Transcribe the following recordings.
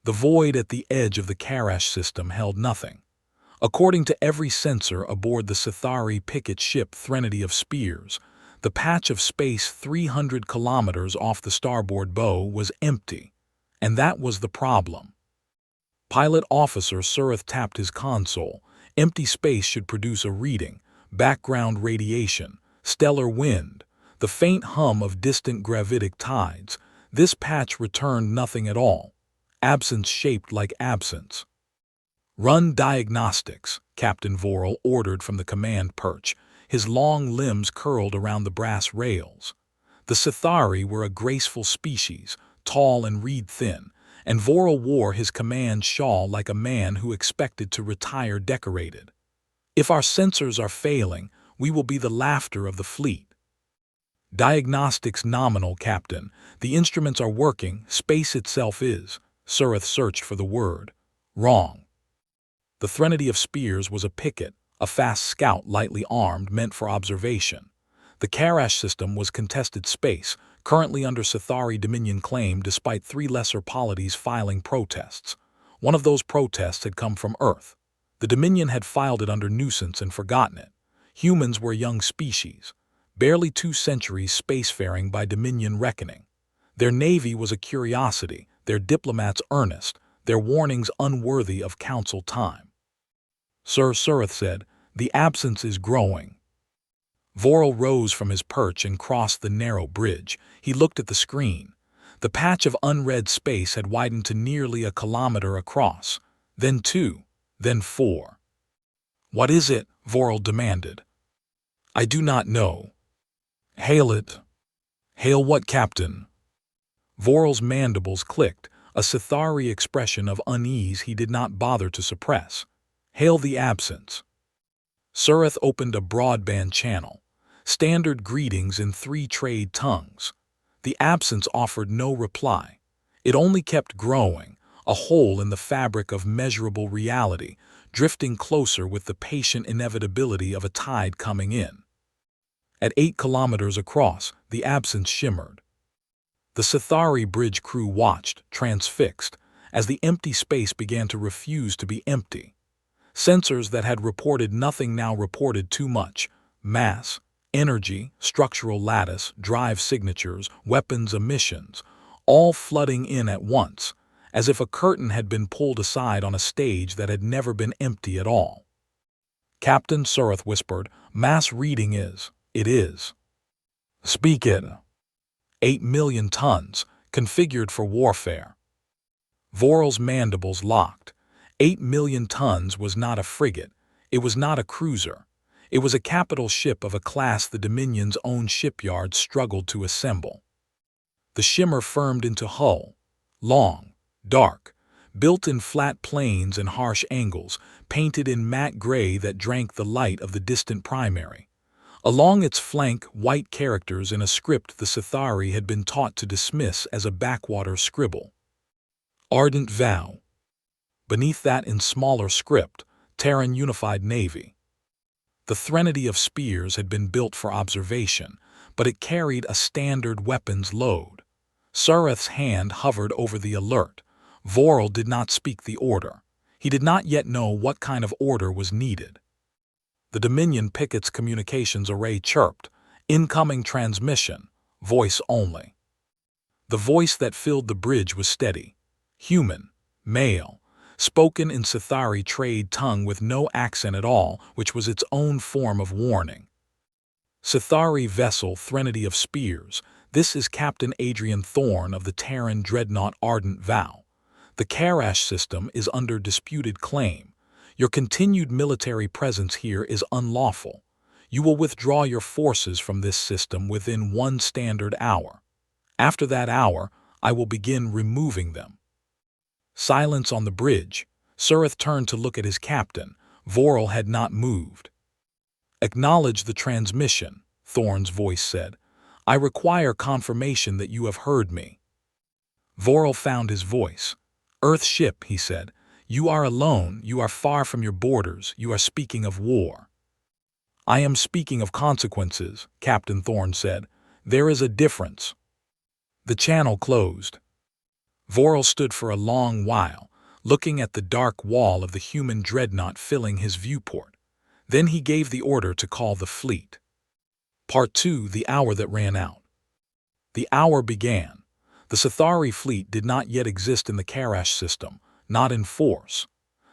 The void at the edge of the Karash system held nothing. According to every sensor aboard the Sithari picket ship Threnody of Spears, the patch of space 300 kilometers off the starboard bow was empty, and that was the problem. Pilot Officer Surith tapped his console. Empty space should produce a reading, background radiation, stellar wind, the faint hum of distant gravitic tides. This patch returned nothing at all. Absence shaped like absence. "Run diagnostics," Captain Vorel ordered from the command perch, his long limbs curled around the brass rails. The Sithari were a graceful species, tall and reed-thin, and Vorel wore his command shawl like a man who expected to retire decorated. "If our sensors are failing, we will be the laughter of the fleet." "Diagnostics nominal, Captain. The instruments are working, space itself is." Surith searched for the word. "Wrong." The Threnody of Spears was a picket, a fast scout lightly armed meant for observation. The Karash system was contested space, currently under Sithari Dominion claim despite 3 lesser polities filing protests. One of those protests had come from Earth. The Dominion had filed it under nuisance and forgotten it. Humans were a young species, barely 2 centuries spacefaring by Dominion reckoning. Their navy was a curiosity, their diplomats earnest, their warnings unworthy of council time. "Sir," Surith said, "the absence is growing." Vorel rose from his perch and crossed the narrow bridge. He looked at the screen. The patch of unread space had widened to nearly a kilometer across, then 2, then 4. "What is it?" Vorel demanded. "I do not know." "Hail it." "Hail what, Captain?" Vorel's mandibles clicked, a Sithari expression of unease he did not bother to suppress. "Hail the absence." Surith opened a broadband channel. Standard greetings in 3 trade tongues. The absence offered no reply. It only kept growing, a hole in the fabric of measurable reality, drifting closer with the patient inevitability of a tide coming in. At 8 kilometers across, the absence shimmered. The Sithari bridge crew watched, transfixed, as the empty space began to refuse to be empty. Sensors that had reported nothing now reported too much: mass, energy, structural lattice, drive signatures, weapons emissions, all flooding in at once, as if a curtain had been pulled aside on a stage that had never been empty at all. "Captain," Surith whispered, "mass reading is, it is." "Speak it." 8 million tons, configured for warfare. Vorel's mandibles locked. 8 million tons was not a frigate. It was not a cruiser. It was a capital ship of a class the Dominion's own shipyards struggled to assemble. The shimmer firmed into hull. Long, dark, built in flat planes and harsh angles, painted in matte gray that drank the light of the distant primary. Along its flank, white characters in a script the Sithari had been taught to dismiss as a backwater scribble. Ardent Vow. Beneath that, in smaller script, Terran Unified Navy. The Threnody of Spears had been built for observation, but it carried a standard weapons load. Surith's hand hovered over the alert. Vorel did not speak the order. He did not yet know what kind of order was needed. The Dominion picket's communications array chirped, "Incoming transmission, voice only." The voice that filled the bridge was steady, human, male, spoken in Sithari trade tongue with no accent at all, which was its own form of warning. "Sithari vessel Threnody of Spears, this is Captain Adrian Thorne of the Terran dreadnought Ardent Vow. The Karash system is under disputed claim. Your continued military presence here is unlawful. You will withdraw your forces from this system within 1 standard hour. After that hour, I will begin removing them." Silence on the bridge. Surith turned to look at his captain. Vorel had not moved. "Acknowledge the transmission," Thorne's voice said. "I require confirmation that you have heard me." Vorel found his voice. "Earth ship," he said. "You are alone, you are far from your borders, you are speaking of war." "I am speaking of consequences," Captain Thorne said. "There is a difference." The channel closed. Vorel stood for a long while, looking at the dark wall of the human dreadnought filling his viewport. Then he gave the order to call the fleet. Part 2: The Hour That Ran Out. The hour began. The Sithari fleet did not yet exist in the Karash system, not in force.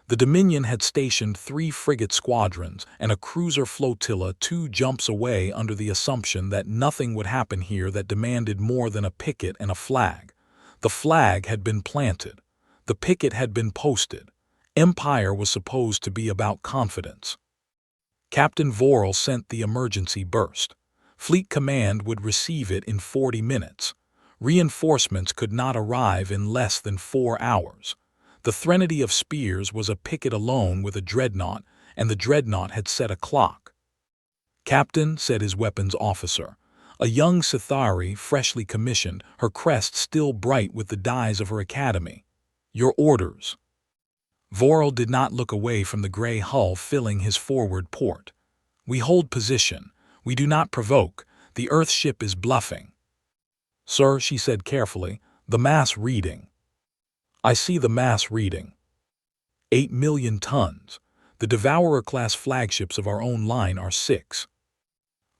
The Dominion had stationed 3 frigate squadrons and a cruiser flotilla 2 jumps away under the assumption that nothing would happen here that demanded more than a picket and a flag. The flag had been planted. The picket had been posted. Empire was supposed to be about confidence. Captain Vorel sent the emergency burst. Fleet Command would receive it in 40 minutes. Reinforcements could not arrive in less than 4 hours. The Threnody of Spears was a picket alone with a dreadnought, and the dreadnought had set a clock. "Captain," said his weapons officer, a young Sithari freshly commissioned, her crest still bright with the dyes of her academy. "Your orders." Vorel did not look away from the gray hull filling his forward port. "We hold position. We do not provoke. The Earth ship is bluffing." "Sir," she said carefully, "the mass reading." "I see the mass reading. 8 million tons. The Devourer-class flagships of our own line are 6.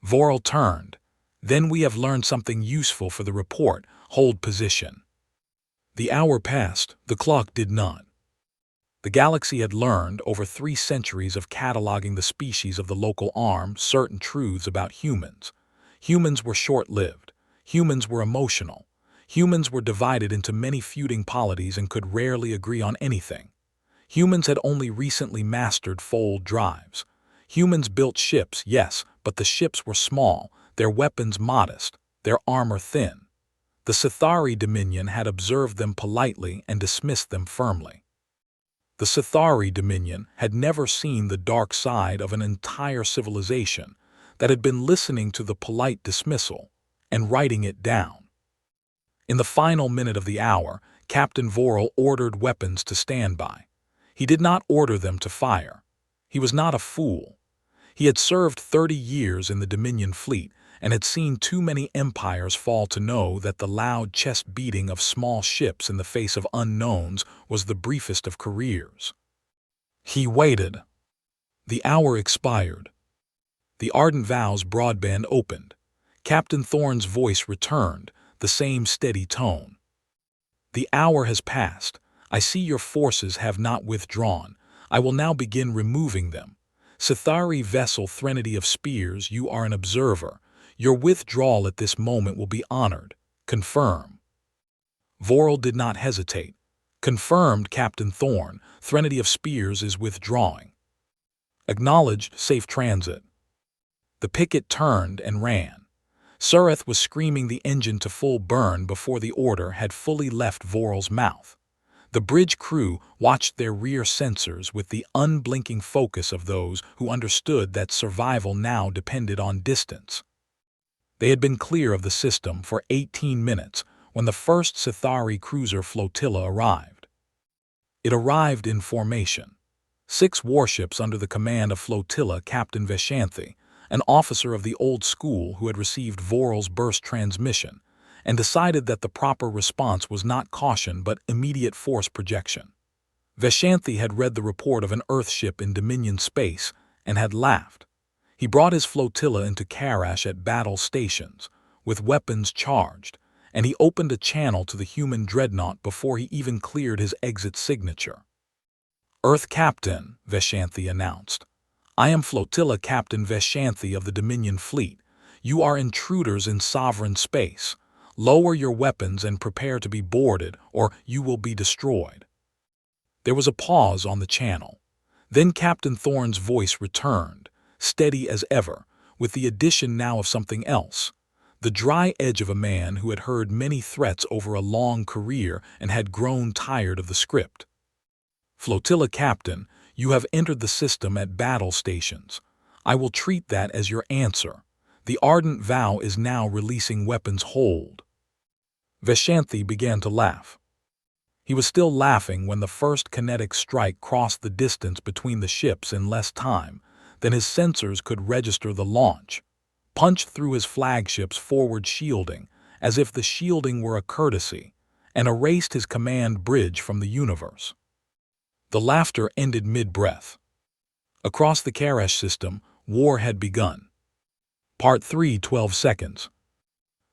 Vorel turned. "Then we have learned something useful for the report. Hold position." The hour passed. The clock did not. The galaxy had learned, over 3 centuries of cataloging the species of the local arm, certain truths about humans. Humans were short-lived. Humans were emotional. Humans were divided into many feuding polities and could rarely agree on anything. Humans had only recently mastered fold drives. Humans built ships, yes, but the ships were small, their weapons modest, their armor thin. The Sithari Dominion had observed them politely and dismissed them firmly. The Sithari Dominion had never seen the dark side of an entire civilization that had been listening to the polite dismissal and writing it down. In the final minute of the hour, Captain Vorel ordered weapons to stand by. He did not order them to fire. He was not a fool. He had served 30 years in the Dominion fleet and had seen too many empires fall to know that the loud chest beating of small ships in the face of unknowns was the briefest of careers. He waited. The hour expired. The Ardent Vow's broadband opened. Captain Thorne's voice returned, the same steady tone. "The hour has passed. I see your forces have not withdrawn. I will now begin removing them. Sithari vessel Threnody of Spears, you are an observer. Your withdrawal at this moment will be honored. Confirm." Vorel did not hesitate. "Confirmed, Captain Thorne. Threnody of Spears is withdrawing." "Acknowledged. Safe transit." The picket turned and ran. Sureth was screaming the engine to full burn before the order had fully left Vorel's mouth. The bridge crew watched their rear sensors with the unblinking focus of those who understood that survival now depended on distance. They had been clear of the system for 18 minutes when the first Sithari cruiser flotilla arrived. It arrived in formation. 6 warships under the command of flotilla Captain Veshanthi, an officer of the old school who had received Vorel's burst transmission and decided that the proper response was not caution but immediate force projection. Veshanthi had read the report of an Earthship in Dominion space and had laughed. He brought his flotilla into Karash at battle stations, with weapons charged, and he opened a channel to the human dreadnought before he even cleared his exit signature. "Earth Captain," Veshanthi announced. "I am Flotilla Captain Veshanthi of the Dominion Fleet. You are intruders in sovereign space. Lower your weapons and prepare to be boarded, or you will be destroyed." There was a pause on the channel. Then Captain Thorne's voice returned, steady as ever, with the addition now of something else, the dry edge of a man who had heard many threats over a long career and had grown tired of the script. "Flotilla Captain, you have entered the system at battle stations. I will treat that as your answer. The Ardent Vow is now releasing weapons hold." Veshanthi began to laugh. He was still laughing when the first kinetic strike crossed the distance between the ships in less time than his sensors could register the launch, punched through his flagship's forward shielding as if the shielding were a courtesy, and erased his command bridge from the universe. The laughter ended mid-breath. Across the Karash system, war had begun. Part 3, 12 seconds.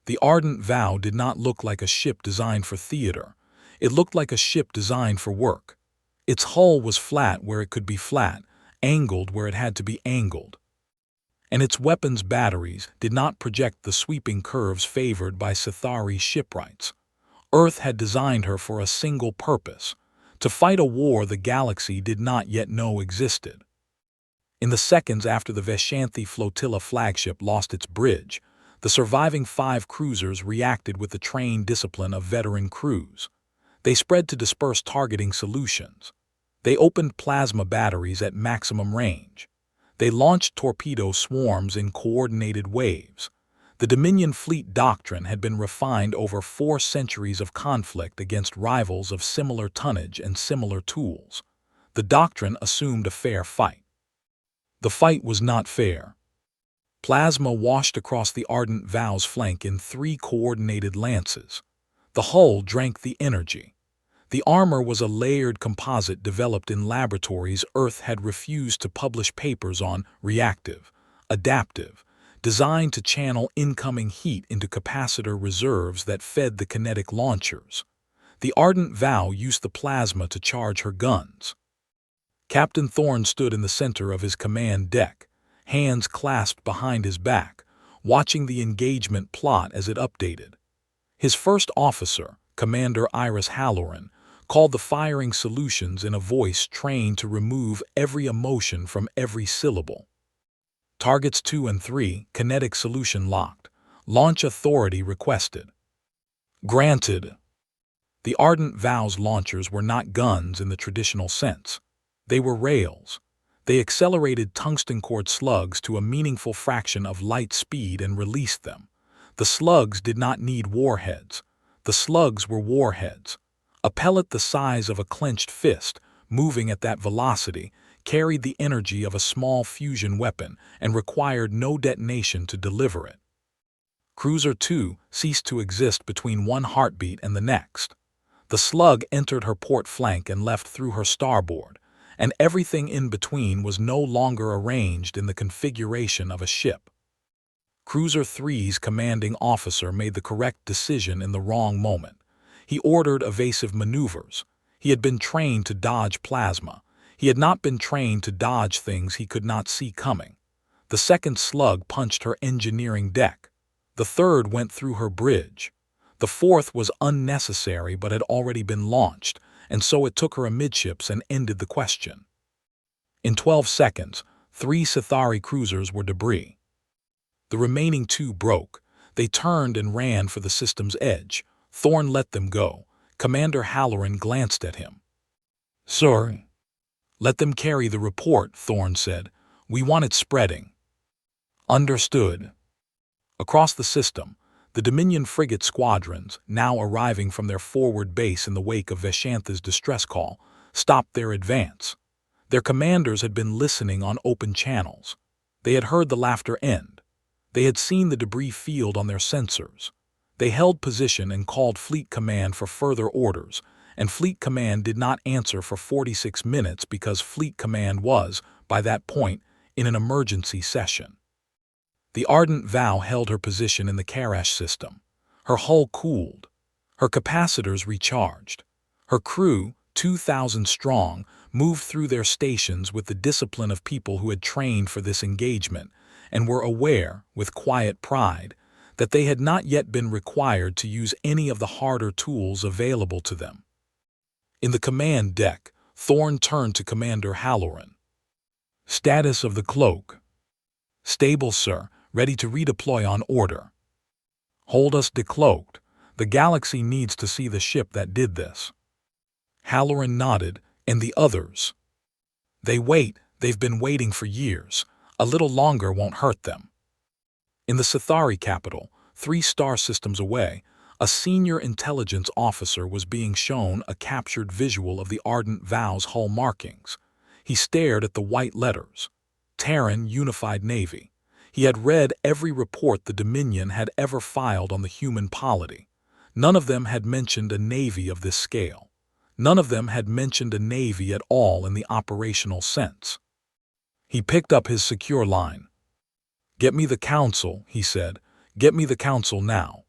The Ardent Vow did not look like a ship designed for theater. It looked like a ship designed for work. Its hull was flat where it could be flat, angled where it had to be angled. And its weapons batteries did not project the sweeping curves favored by Sithari shipwrights. Earth had designed her for a single purpose, to fight a war the galaxy did not yet know existed. In the seconds after the Veshanthi flotilla flagship lost its bridge, the surviving 5 cruisers reacted with the trained discipline of veteran crews. They spread to disperse targeting solutions. They opened plasma batteries at maximum range. They launched torpedo swarms in coordinated waves. The Dominion fleet doctrine had been refined over 4 centuries of conflict against rivals of similar tonnage and similar tools. The doctrine assumed a fair fight. The fight was not fair. Plasma washed across the Ardent Vow's flank in 3 coordinated lances. The hull drank the energy. The armor was a layered composite developed in laboratories Earth had refused to publish papers on, reactive, adaptive, designed to channel incoming heat into capacitor reserves that fed the kinetic launchers. The Ardent Vow used the plasma to charge her guns. Captain Thorne stood in the center of his command deck, hands clasped behind his back, watching the engagement plot as it updated. His first officer, Commander Iris Halloran, called the firing solutions in a voice trained to remove every emotion from every syllable. Targets 2 and 3, kinetic solution locked. Launch authority requested. Granted. The Ardent Vow's launchers were not guns in the traditional sense. They were rails. They accelerated tungsten cord slugs to a meaningful fraction of light speed and released them. The slugs did not need warheads. The slugs were warheads. A pellet the size of a clenched fist, moving at that velocity, carried the energy of a small fusion weapon and required no detonation to deliver it. Cruiser 2 ceased to exist between one heartbeat and the next. The slug entered her port flank and left through her starboard, and everything in between was no longer arranged in the configuration of a ship. Cruiser 3's commanding officer made the correct decision in the wrong moment. He ordered evasive maneuvers. He had been trained to dodge plasma. He had not been trained to dodge things he could not see coming. The second slug punched her engineering deck. The third went through her bridge. The fourth was unnecessary but had already been launched, and so it took her amidships and ended the question. In 12 seconds, 3 Sithari cruisers were debris. The remaining 2 broke. They turned and ran for the system's edge. Thorne let them go. Commander Halloran glanced at him. "Sir." "Let them carry the report," Thorne said. "We want it spreading." "Understood." Across the system, the Dominion frigate squadrons, now arriving from their forward base in the wake of Veshantha's distress call, stopped their advance. Their commanders had been listening on open channels. They had heard the laughter end. They had seen the debris field on their sensors. They held position and called Fleet Command for further orders, and Fleet Command did not answer for 46 minutes because Fleet Command was, by that point, in an emergency session. The Ardent Vow held her position in the Karash system. Her hull cooled. Her capacitors recharged. Her crew, 2,000 strong, moved through their stations with the discipline of people who had trained for this engagement and were aware, with quiet pride, that they had not yet been required to use any of the harder tools available to them. In the command deck, Thorne turned to Commander Halloran. "Status of the cloak." "Stable, sir. Ready to redeploy on order." "Hold us decloaked. The galaxy needs to see the ship that did this." Halloran nodded, and the others. "They wait. They've been waiting for years. A little longer won't hurt them." In the Sithari capital, 3 star systems away, a senior intelligence officer was being shown a captured visual of the Ardent Vow's hull markings. He stared at the white letters. Terran Unified Navy. He had read every report the Dominion had ever filed on the human polity. None of them had mentioned a navy of this scale. None of them had mentioned a navy at all in the operational sense. He picked up his secure line. "Get me the council," he said. "Get me the council now."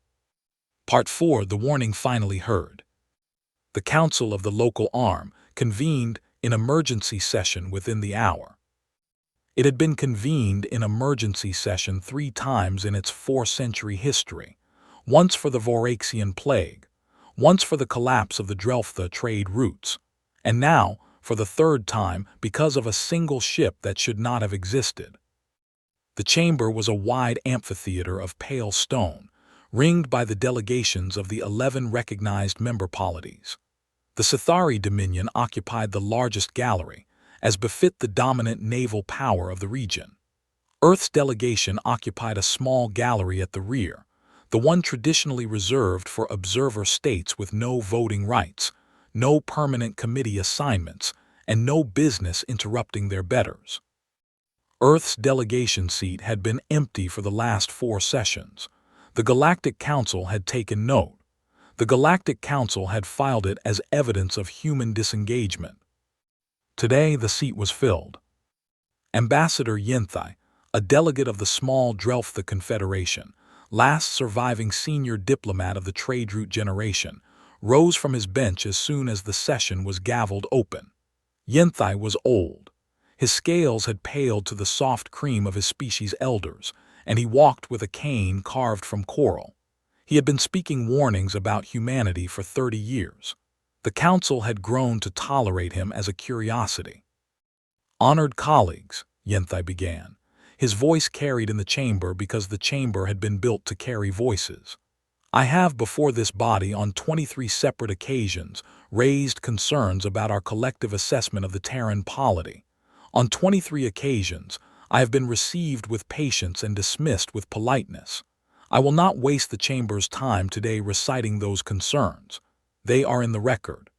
Part 4. The warning finally heard. The council of the local arm convened in emergency session within the hour. It had been convened in emergency session 3 times in its 4-century history, once for the Voraxian plague, once for the collapse of the Drelftha trade routes, and now for the 3rd time because of a single ship that should not have existed. The chamber was a wide amphitheater of pale stone, ringed by the delegations of the 11 recognized member polities. The Sithari Dominion occupied the largest gallery, as befit the dominant naval power of the region. Earth's delegation occupied a small gallery at the rear, the one traditionally reserved for observer states with no voting rights, no permanent committee assignments, and no business interrupting their betters. Earth's delegation seat had been empty for the last 4 sessions. The Galactic Council had taken note. The Galactic Council had filed it as evidence of human disengagement. Today the seat was filled. Ambassador Yenthai, a delegate of the small Drelftha Confederation, last surviving senior diplomat of the trade route generation, rose from his bench as soon as the session was gavelled open. Yenthai was old. His scales had paled to the soft cream of his species' elders, and he walked with a cane carved from coral. He had been speaking warnings about humanity for 30 years. The council had grown to tolerate him as a curiosity. "Honored colleagues," Yenthai began. His voice carried in the chamber because the chamber had been built to carry voices. "I have before this body on 23 separate occasions raised concerns about our collective assessment of the Terran polity. On 23 occasions, I have been received with patience and dismissed with politeness. I will not waste the chamber's time today reciting those concerns. They are in the record.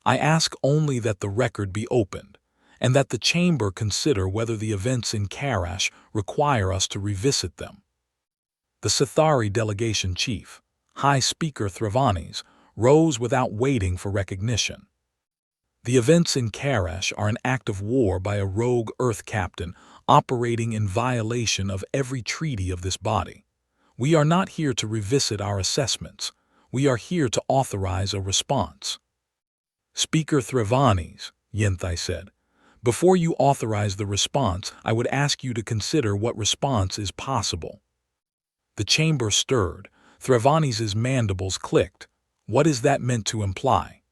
I ask only that the record be opened, and that the chamber consider whether the events in Karash require us to revisit them." The Sithari delegation chief, High Speaker Thravanes, rose without waiting for recognition. "The events in Karash are an act of war by a rogue Earth captain operating in violation of every treaty of this body. We are not here to revisit our assessments. We are here to authorize a response." "Speaker Thravanes," Yenthai said, "before you authorize the response, I would ask you to consider what response is possible." The chamber stirred. Thravanes' mandibles clicked. "What is that meant to imply?"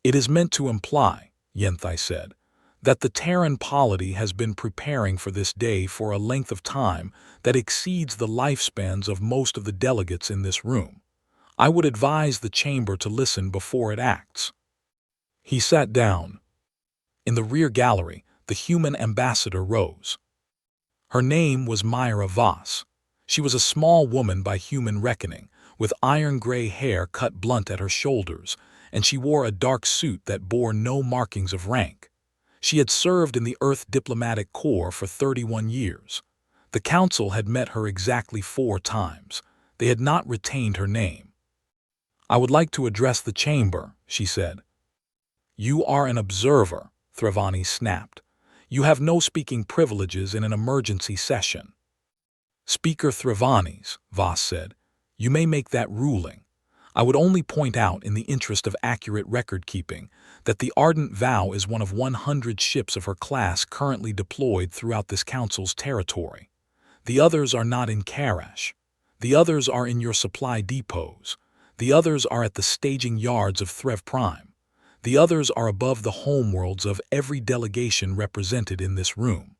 "It is meant to imply," Yenthai said, "that the Terran polity has been preparing for this day for a length of time that exceeds the lifespans of most of the delegates in this room. I would advise the chamber to listen before it acts." He sat down. In the rear gallery, the human ambassador rose. Her name was Myra Voss. She was a small woman by human reckoning, with iron-gray hair cut blunt at her shoulders, and she wore a dark suit that bore no markings of rank. She had served in the Earth Diplomatic Corps for 31 years. The council had met her exactly 4 times. They had not retained her name. "I would like to address the chamber," she said. "You are an observer," Thravanes snapped. "You have no speaking privileges in an emergency session." "Speaker Thravanes," Voss said, "you may make that ruling. I would only point out, in the interest of accurate record-keeping, that the Ardent Vow is one of 100 ships of her class currently deployed throughout this council's territory. The others are not in Karash. The others are in your supply depots. The others are at the staging yards of Threv Prime. The others are above the homeworlds of every delegation represented in this room."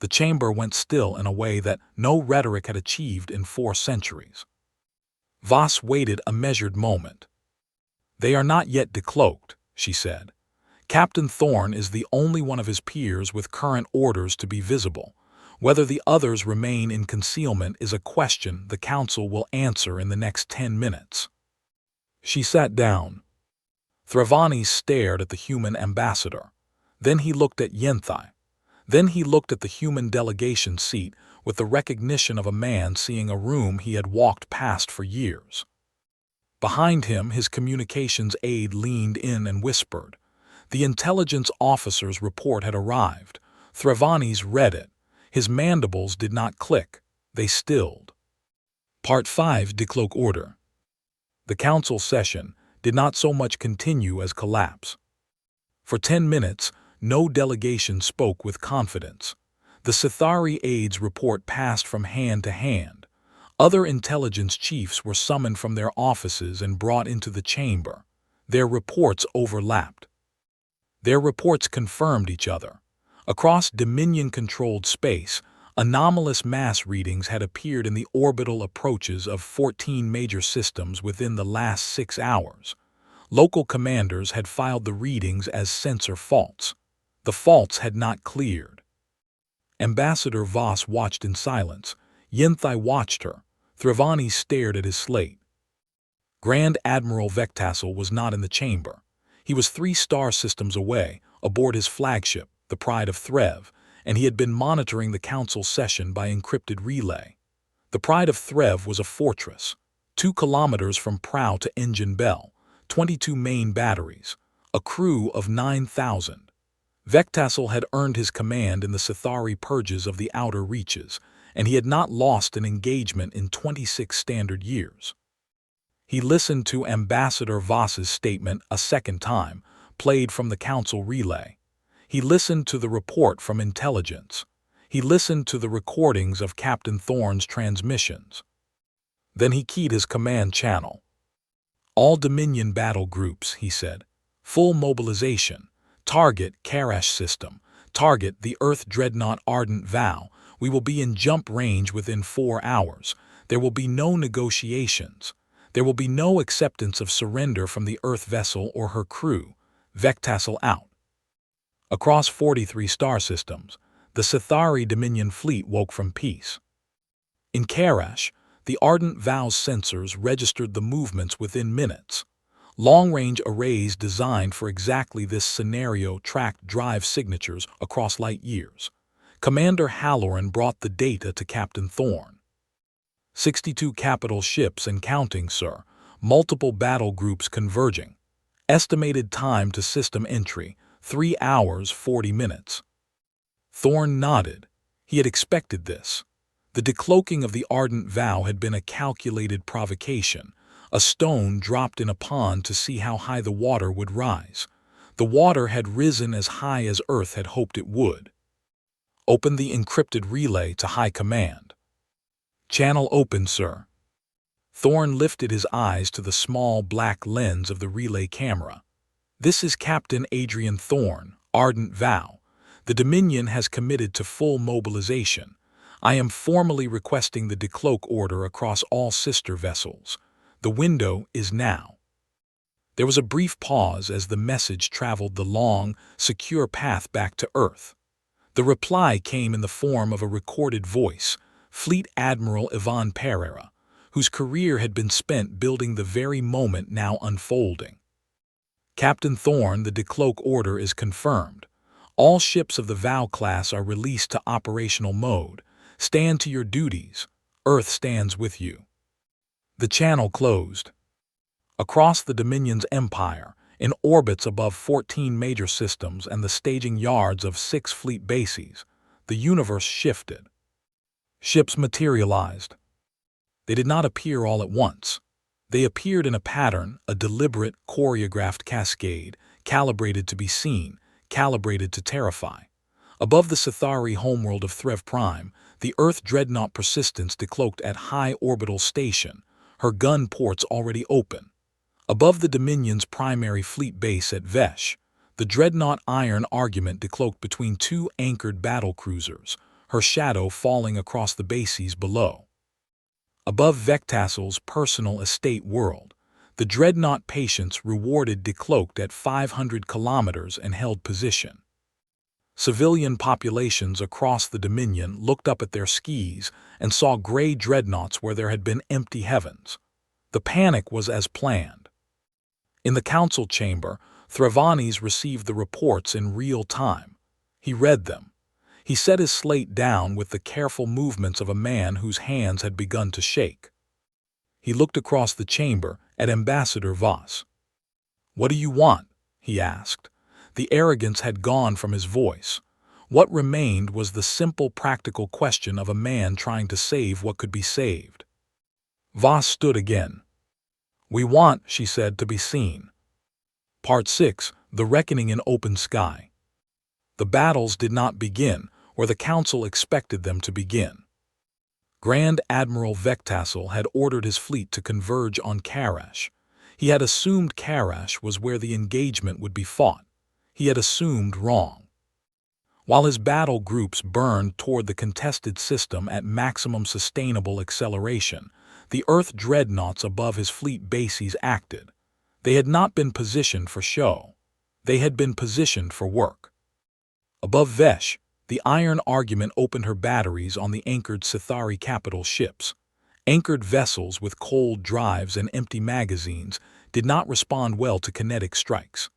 The chamber went still in a way that no rhetoric had achieved in 4 centuries. Voss waited a measured moment. "They are not yet decloaked," she said. "Captain Thorne is the only one of his peers with current orders to be visible. Whether the others remain in concealment is a question the council will answer in the next 10 minutes." She sat down. Thravanes stared at the human ambassador. Then he looked at Yenthai. Then he looked at the human delegation seat with the recognition of a man seeing a room he had walked past for years. Behind him, his communications aide leaned in and whispered. The intelligence officer's report had arrived. Threvani's read it. His mandibles did not click. They stilled. Part 5. Decloak Order. The council session did not so much continue as collapse. For 10 minutes, no delegation spoke with confidence. The Sithari aide's report passed from hand to hand. Other intelligence chiefs were summoned from their offices and brought into the chamber. Their reports overlapped. Their reports confirmed each other. Across Dominion-controlled space, anomalous mass readings had appeared in the orbital approaches of 14 major systems within the last 6 hours. Local commanders had filed the readings as sensor faults. The faults had not cleared. Ambassador Voss watched in silence. Yinthai watched her. Threvani stared at his slate. Grand Admiral Vectassel was not in the chamber. He was 3 star systems away, aboard his flagship, the Pride of Threv, and he had been monitoring the council session by encrypted relay. The Pride of Threv was a fortress, 2 kilometers from prow to engine bell, 22 main batteries, a crew of 9,000. Vectassel had earned his command in the Sithari purges of the outer reaches, and he had not lost an engagement in 26 standard years. He listened to Ambassador Voss's statement a second time, played from the council relay. He listened to the report from intelligence. He listened to the recordings of Captain Thorne's transmissions. Then he keyed his command channel. All Dominion battle groups, he said. Full mobilization. Target Karash system. Target the Earth Dreadnought Ardent Vow. We will be in jump range within 4 hours. There will be no negotiations. There will be no acceptance of surrender from the Earth vessel or her crew. Vectassel out. Across 43 star systems, the Sithari Dominion fleet woke from peace. In Karash, the Ardent Vow's sensors registered the movements within minutes. Long-range arrays designed for exactly this scenario tracked drive signatures across light years. Commander Halloran brought the data to Captain Thorne. 62 capital ships and counting, sir. Multiple battle groups converging. Estimated time to system entry, 3 hours 40 minutes. Thorne nodded. He had expected this. The decloaking of the Ardent Vow had been a calculated provocation, a stone dropped in a pond to see how high the water would rise. The water had risen as high as Earth had hoped it would. Open the encrypted relay to High Command. Channel open, sir. Thorne lifted his eyes to the small black lens of the relay camera. This is Captain Adrian Thorne, Ardent Vow. The Dominion has committed to full mobilization. I am formally requesting the decloak order across all sister vessels. The window is now. There was a brief pause as the message traveled the long, secure path back to Earth. The reply came in the form of a recorded voice, Fleet Admiral Ivan Pereira, whose career had been spent building the very moment now unfolding. Captain Thorne, the decloak order is confirmed. All ships of the Vow class are released to operational mode. Stand to your duties. Earth stands with you. The channel closed. Across the Dominion's empire, in orbits above 14 major systems and the staging yards of 6 fleet bases, the universe shifted. Ships materialized. They did not appear all at once. They appeared in a pattern, a deliberate, choreographed cascade, calibrated to be seen, calibrated to terrify. Above the Sithari homeworld of Threv Prime, the Earth Dreadnought Persistence decloaked at high orbital station, her gun ports already open. Above the Dominion's primary fleet base at Vesh, the Dreadnought Iron Argument decloaked between 2 anchored battlecruisers, her shadow falling across the bases below. Above Vectassel's personal estate world, the Dreadnought Patience rewarded decloaked at 500 kilometers and held position. Civilian populations across the Dominion looked up at their skis and saw gray dreadnoughts where there had been empty heavens. The panic was as planned. In the council chamber, Threvani's received the reports in real time. He read them. He set his slate down with the careful movements of a man whose hands had begun to shake. He looked across the chamber at Ambassador Voss. "What do you want?" he asked. The arrogance had gone from his voice. What remained was the simple practical question of a man trying to save what could be saved. Voss stood again. "We want," she said, "to be seen." Part 6. The Reckoning in Open Sky. The battles did not begin where the Council expected them to begin. Grand Admiral Vectassel had ordered his fleet to converge on Karash. He had assumed Karash was where the engagement would be fought. He had assumed wrong. While his battle groups burned toward the contested system at maximum sustainable acceleration, the Earth dreadnoughts above his fleet bases acted. They had not been positioned for show. They had been positioned for work. Above Vesh, the Iron Argument opened her batteries on the anchored Sithari capital ships. Anchored vessels with cold drives and empty magazines did not respond well to kinetic strikes.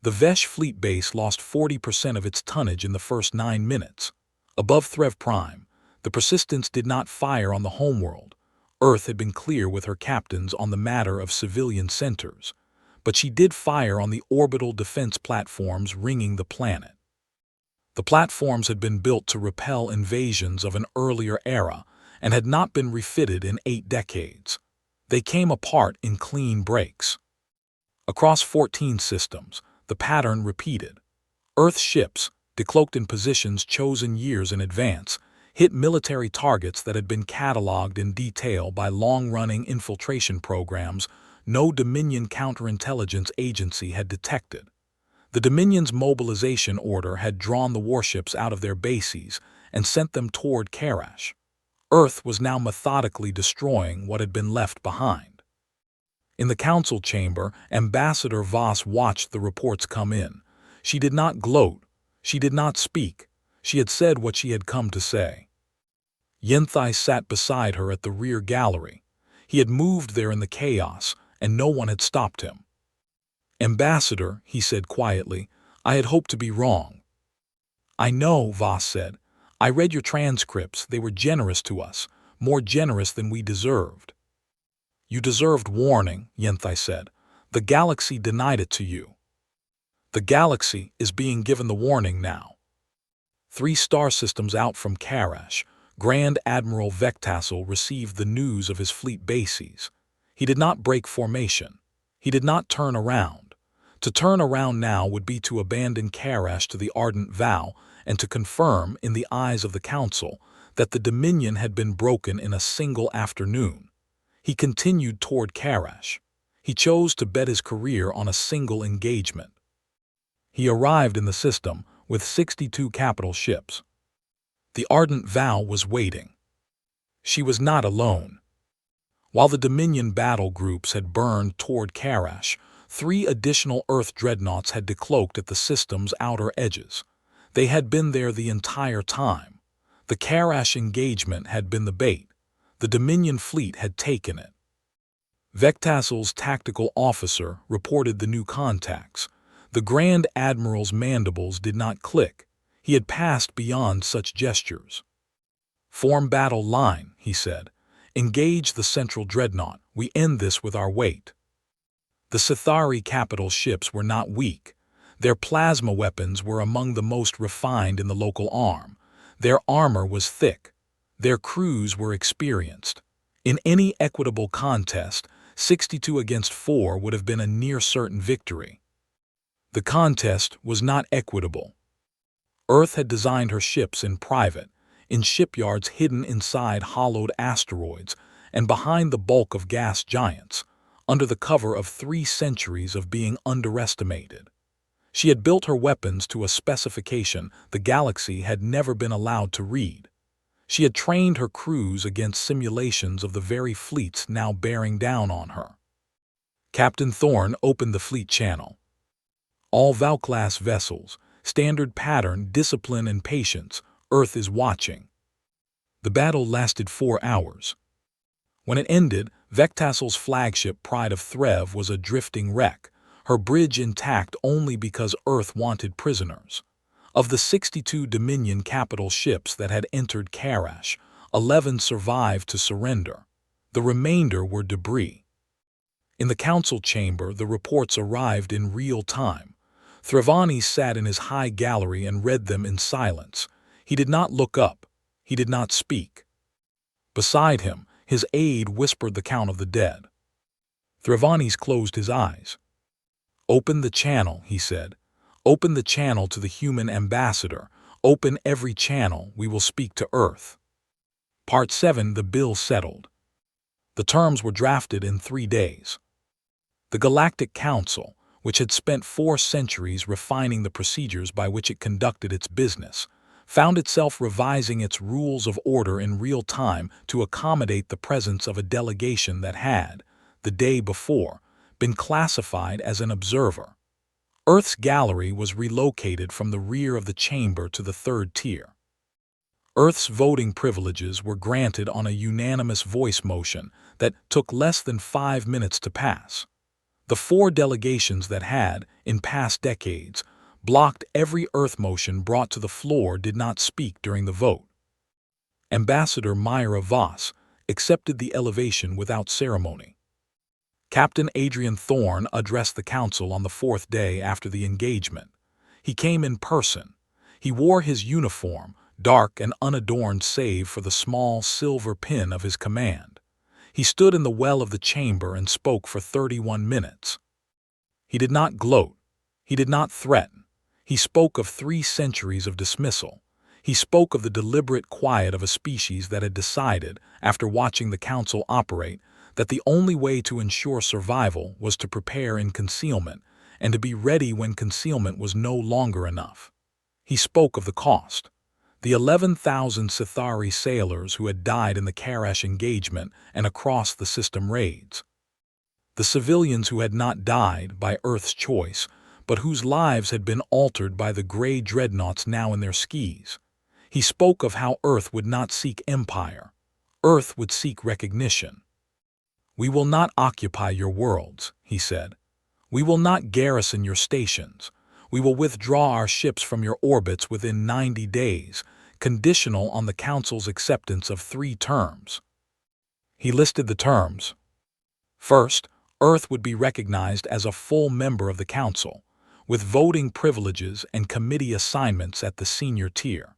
The Vesh fleet base lost 40% of its tonnage in the first 9 minutes. Above Threv Prime, the Persistence did not fire on the homeworld. Earth had been clear with her captains on the matter of civilian centers, but she did fire on the orbital defense platforms ringing the planet. The platforms had been built to repel invasions of an earlier era and had not been refitted in 8 decades. They came apart in clean breaks. Across 14 systems, the pattern repeated. Earth ships, decloaked in positions chosen years in advance, hit military targets that had been cataloged in detail by long-running infiltration programs no Dominion counterintelligence agency had detected. The Dominion's mobilization order had drawn the warships out of their bases and sent them toward Karash. Earth was now methodically destroying what had been left behind. In the council chamber, Ambassador Voss watched the reports come in. She did not gloat. She did not speak. She had said what she had come to say. Yenthai sat beside her at the rear gallery. He had moved there in the chaos, and no one had stopped him. "Ambassador," he said quietly, "I had hoped to be wrong." "I know," Voss said. "I read your transcripts. They were generous to us, more generous than we deserved." "You deserved warning," Yenthai said. "The galaxy denied it to you." "The galaxy is being given the warning now." 3 star systems out from Karash, Grand Admiral Vectassel received the news of his fleet bases. He did not break formation. He did not turn around. To turn around now would be to abandon Karash to the Ardent Vow and to confirm, in the eyes of the Council, that the Dominion had been broken in a single afternoon. He continued toward Karash. He chose to bet his career on a single engagement. He arrived in the system with 62 capital ships. The Ardent Vow was waiting. She was not alone. While the Dominion battle groups had burned toward Karash, 3 additional Earth dreadnoughts had decloaked at the system's outer edges. They had been there the entire time. The Karash engagement had been the bait. The Dominion fleet had taken it. Vectassel's tactical officer reported the new contacts. The Grand Admiral's mandibles did not click. He had passed beyond such gestures. "Form battle line," he said. "Engage the central dreadnought. We end this with our weight." The Sithari capital ships were not weak. Their plasma weapons were among the most refined in the local arm. Their armor was thick. Their crews were experienced. In any equitable contest, 62 against 4 would have been a near-certain victory. The contest was not equitable. Earth had designed her ships in private, in shipyards hidden inside hollowed asteroids and behind the bulk of gas giants, under the cover of 3 centuries of being underestimated. She had built her weapons to a specification the galaxy had never been allowed to read. She had trained her crews against simulations of the very fleets now bearing down on her. Captain Thorne opened the fleet channel. "All Vow-class vessels, standard pattern, discipline and patience, Earth is watching." The battle lasted 4 hours. When it ended, Vectassel's flagship Pride of Threv was a drifting wreck, her bridge intact only because Earth wanted prisoners. Of the 62 Dominion capital ships that had entered Karash, 11 survived to surrender. The remainder were debris. In the council chamber, the reports arrived in real time. Thravani sat in his high gallery and read them in silence. He did not look up. He did not speak. Beside him, his aide whispered the count of the dead. Thravani closed his eyes. "Open the channel," he said. "Open the channel to the human ambassador. Open every channel. We will speak to Earth." Part 7. The bill settled. The terms were drafted in 3 days. The Galactic Council, which had spent 4 centuries refining the procedures by which it conducted its business, found itself revising its rules of order in real time to accommodate the presence of a delegation that had, the day before, been classified as an observer. Earth's gallery was relocated from the rear of the chamber to the 3rd tier. Earth's voting privileges were granted on a unanimous voice motion that took less than 5 minutes to pass. The 4 delegations that had, in past decades, blocked every Earth motion brought to the floor did not speak during the vote. Ambassador Myra Voss accepted the elevation without ceremony. Captain Adrian Thorne addressed the council on the 4th day after the engagement. He came in person. He wore his uniform, dark and unadorned save for the small silver pin of his command. He stood in the well of the chamber and spoke for 31 minutes. He did not gloat. He did not threaten. He spoke of 3 centuries of dismissal. He spoke of the deliberate quiet of a species that had decided, after watching the council operate, that the only way to ensure survival was to prepare in concealment and to be ready when concealment was no longer enough. He spoke of the cost. The 11,000 Sithari sailors who had died in the Karash engagement and across the system raids. The civilians who had not died by Earth's choice, but whose lives had been altered by the gray dreadnoughts now in their skis. He spoke of how Earth would not seek empire. Earth would seek recognition. "We will not occupy your worlds," he said. "We will not garrison your stations. We will withdraw our ships from your orbits within 90 days, conditional on the Council's acceptance of 3 terms. He listed the terms. First, Earth would be recognized as a full member of the Council, with voting privileges and committee assignments at the senior tier.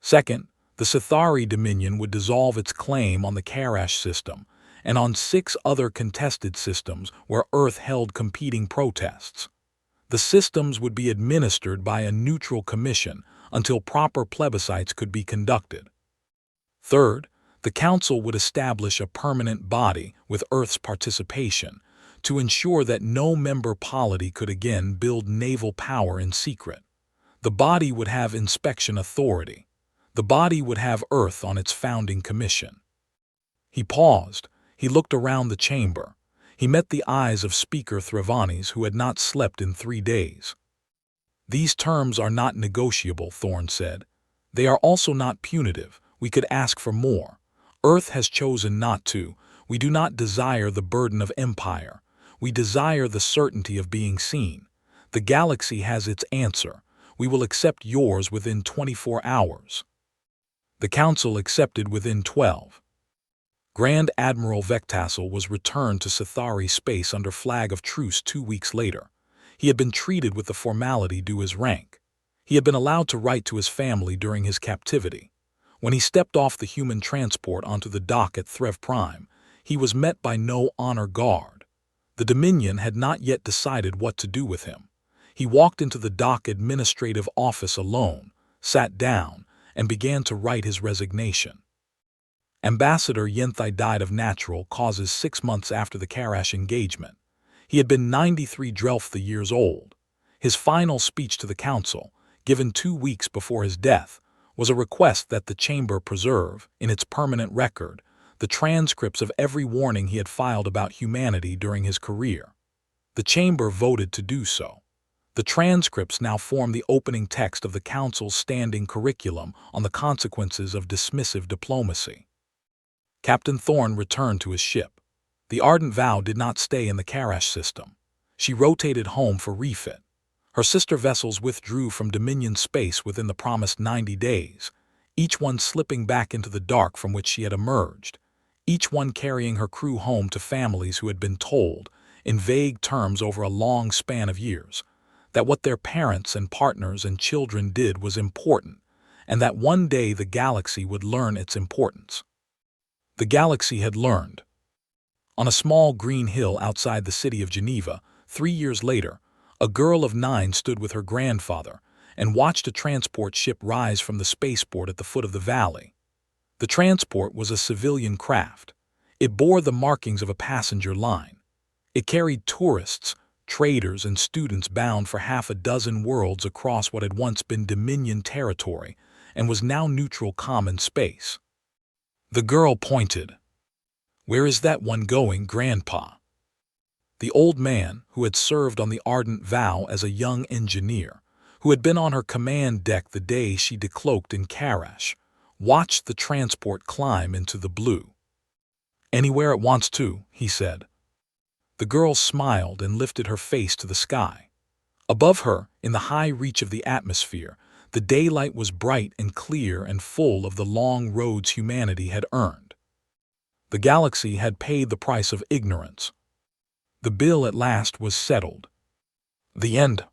Second, the Sithari Dominion would dissolve its claim on the Karash system and on 6 other contested systems where Earth held competing protests. The systems would be administered by a neutral commission until proper plebiscites could be conducted. Third, the Council would establish a permanent body with Earth's participation to ensure that no member polity could again build naval power in secret. The body would have inspection authority. The body would have Earth on its founding commission. He paused. He looked around the chamber. He met the eyes of Speaker Thravani, who had not slept in 3 days. "These terms are not negotiable," Thorne said. "They are also not punitive. We could ask for more. Earth has chosen not to. We do not desire the burden of empire. We desire the certainty of being seen. The galaxy has its answer. We will accept yours within 24 hours. The Council accepted within 12. Grand Admiral Vectassel was returned to Sithari space under flag of truce 2 weeks later. He had been treated with the formality due his rank. He had been allowed to write to his family during his captivity. When he stepped off the human transport onto the dock at Threv Prime, he was met by no honor guard. The Dominion had not yet decided what to do with him. He walked into the dock administrative office alone, sat down, and began to write his resignation. Ambassador Yenthai died of natural causes 6 months after the Karash engagement. He had been 93 Drelfth years old. His final speech to the Council, given 2 weeks before his death, was a request that the Chamber preserve, in its permanent record, the transcripts of every warning he had filed about humanity during his career. The Chamber voted to do so. The transcripts now form the opening text of the Council's standing curriculum on the consequences of dismissive diplomacy. Captain Thorne returned to his ship. The Ardent Vow did not stay in the Karash system. She rotated home for refit. Her sister vessels withdrew from Dominion space within the promised 90 days, each one slipping back into the dark from which she had emerged. each one carrying her crew home to families who had been told, in vague terms over a long span of years, that what their parents and partners and children did was important, and that one day the galaxy would learn its importance. The galaxy had learned. On a small green hill outside the city of Geneva, 3 years later, a girl of 9 stood with her grandfather and watched a transport ship rise from the spaceport at the foot of the valley. The transport was a civilian craft. It bore the markings of a passenger line. It carried tourists, traders, and students bound for half a dozen worlds across what had once been Dominion territory and was now neutral common space. The girl pointed. "Where is that one going, Grandpa?" The old man, who had served on the Ardent Vow as a young engineer, who had been on her command deck the day she decloaked in Karash, watched the transport climb into the blue. "Anywhere it wants to," he said. The girl smiled and lifted her face to the sky. Above her, in the high reach of the atmosphere, the daylight was bright and clear and full of the long roads humanity had earned. The galaxy had paid the price of ignorance. The bill at last was settled. The end.